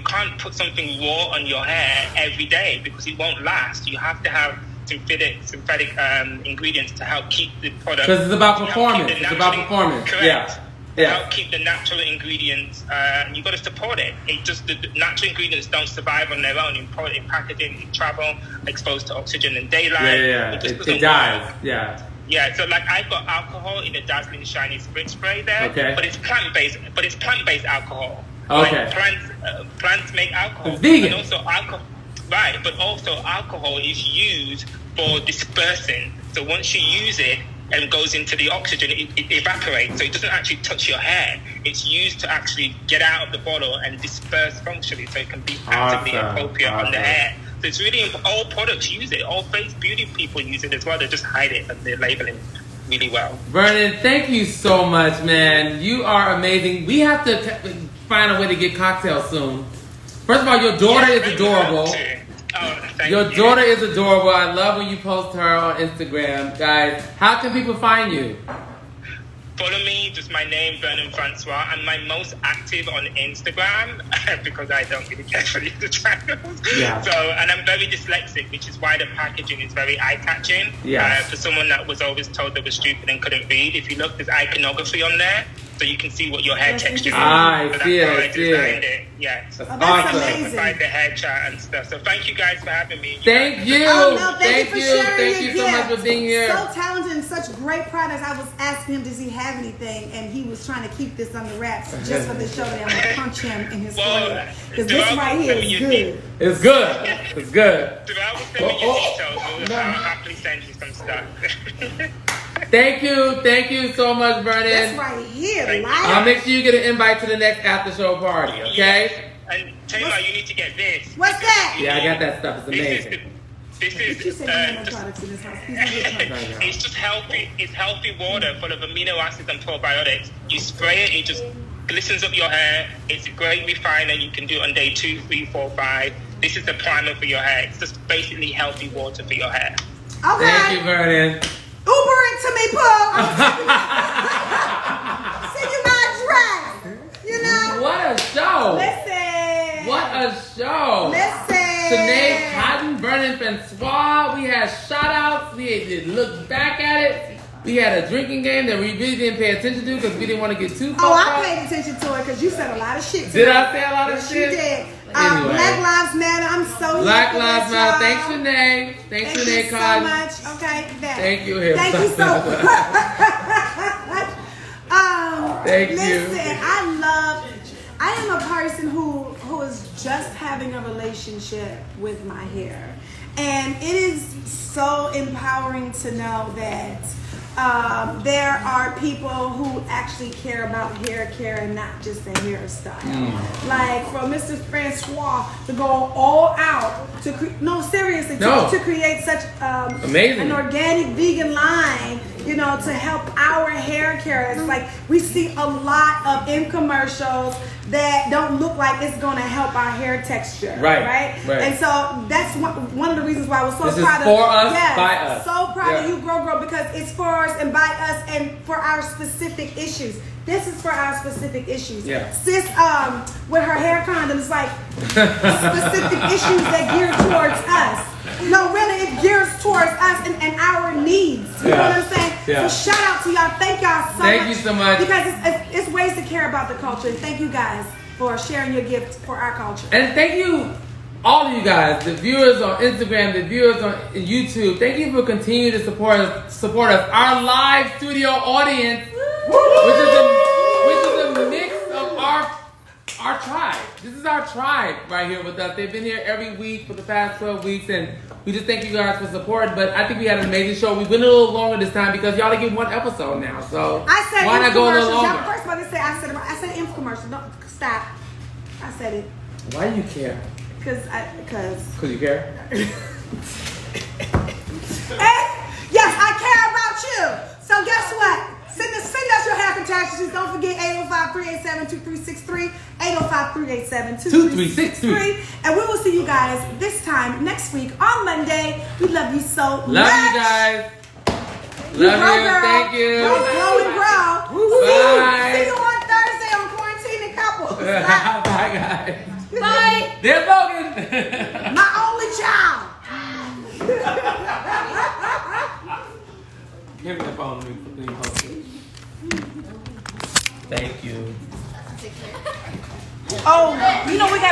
can't put something raw on your hair every day because it won't last. You have to have synthetic ingredients to help keep the product. Because it's about performance. Correct. Yeah. Help keep the natural ingredients. You got to support it. The natural ingredients don't survive on their own in packaging, in travel, exposed to oxygen and daylight. Yeah. It dies. Yeah. Yeah, so like I've got alcohol in the Dazzling Shiny Sprit Spray there, but it's plant-based alcohol. Okay. Like plants make alcohol. It's vegan. And also alcohol. Right, but also alcohol is used for dispersing. So once you use it and it goes into the oxygen, it evaporates. So it doesn't actually touch your hair. It's used to actually get out of the bottle and disperse functionally, so it can be actively appropriate on the hair. So it's really important. All products use it. All face beauty people use it as well. They just hide it and they're labeling really well. Vernon, thank you so much, man. You are amazing. We have to find a way to get cocktails soon. First of all, your daughter is adorable. Your daughter is adorable. I love when you post her on Instagram. Guys, how can people find you? Follow me, just my name, Vernon Francois. I'm my most active on Instagram because I don't really care for the other channels. Yeah. So, and I'm very dyslexic, which is why the packaging is very eye-catching. Yeah. For someone that was always told they was stupid and couldn't read, if you look, there's iconography on there. So so you can see what your hair texture is. I So see that's it, how I see designed it. Yes. That's Oh, that's awesome. amazing. Provide the hair chart and stuff. So thank you guys for having me. Thank you. Oh, no, thank you for sharing Thank your you so much gift. for being here. So talented and such great products. I was asking him, does he have anything? And he was trying to keep this under wraps just for the show that I'm going to punch him in his forehead. Because this right here is good. It's good. It's good. Throughout the send me your details, I'll happily send you some stuff. Thank you so much, Vernon. That's right here. Thank you. Live. Make sure you get an invite to the next after show party, okay? And Tamar, you need to get this. What's that? Yeah, I got that stuff. It's amazing. This You is said you have no products in this house. Please don't get me. it's just healthy. It's healthy water full of amino acids and probiotics. You spray it just glistens up your hair. It's a great refiner. You can do it on day 2, 3, 4, 5. This is the primer for your hair. It's just basically healthy water for your hair. Okay. Thank you, Vernon. Uber it to me, Paul. Send you my address. You know? What a show. Listen. What a show. Listen. Sinead Cotton, Vernon Francois. We had shout outs. We had to look back at it. We had a drinking game that we really didn't pay attention to because we didn't want to get too far. Oh, I paid attention to it because you said a lot of shit. Did tonight. I say a lot of Yes, shit? You did. Anyway. Black Lives Matter. I'm so Black here for Lives this, Matter. y'all. Thanks, Sinead. Thanks, Thank Sinead you so Cotton. much. Okay, that. Thank you. Thank you so much. Thank you. Listen, I am a person who is just having a relationship with my hair. And it is so empowering to know that there are people who actually care about hair care and not just the hairstyle. Like for Mr. Francois to go all out to to create such Amazing. an organic vegan line, you know, to help our hair care. It's like we see a lot of commercials that don't look like it's going to help our hair texture. Right. And so that's one of the reasons why I was so This is proud of for us, yes, by us. so proud of Yeah. you, Grow, because it's for us and by us and for our specific issues. This is for our specific issues. Yeah. Sis, with her hair condoms, like specific issues that gear towards us. No, really, it gears towards us and our needs. You know what I'm saying? Yeah. So shout out to y'all. Thank y'all so much. Thank you so much. Because it's ways to care about the culture. And thank you guys for sharing your gift for our culture. And thank you, all of you guys, the viewers on Instagram, the viewers on YouTube. Thank you for continuing to support us. Our live studio audience, which is a mix of our tribe. This is our tribe right here with us. They've been here every week for the past 12 weeks, and we just thank you guys for supporting. But I think we had an amazing show. We went a little longer this time because y'all only get one episode now. So I said why not go a little longer? First of all, I said infomercial. Don't stop. I said it. Why do you care? Because You care? Yes, I care about you. So guess what? Send us your hair catastrophes. Don't forget 805-387-2363, 805-387-2363. And we will see you guys this time next week on Monday. We love you so much. Love you guys. Love you. Thank you. Grow and grow. Bye. See you on Thursday on Quarantine and Couples. Bye, guys. Bye. There's Logan. My only child. Give me the phone. Let me post it. Thank you. Oh, you know we got.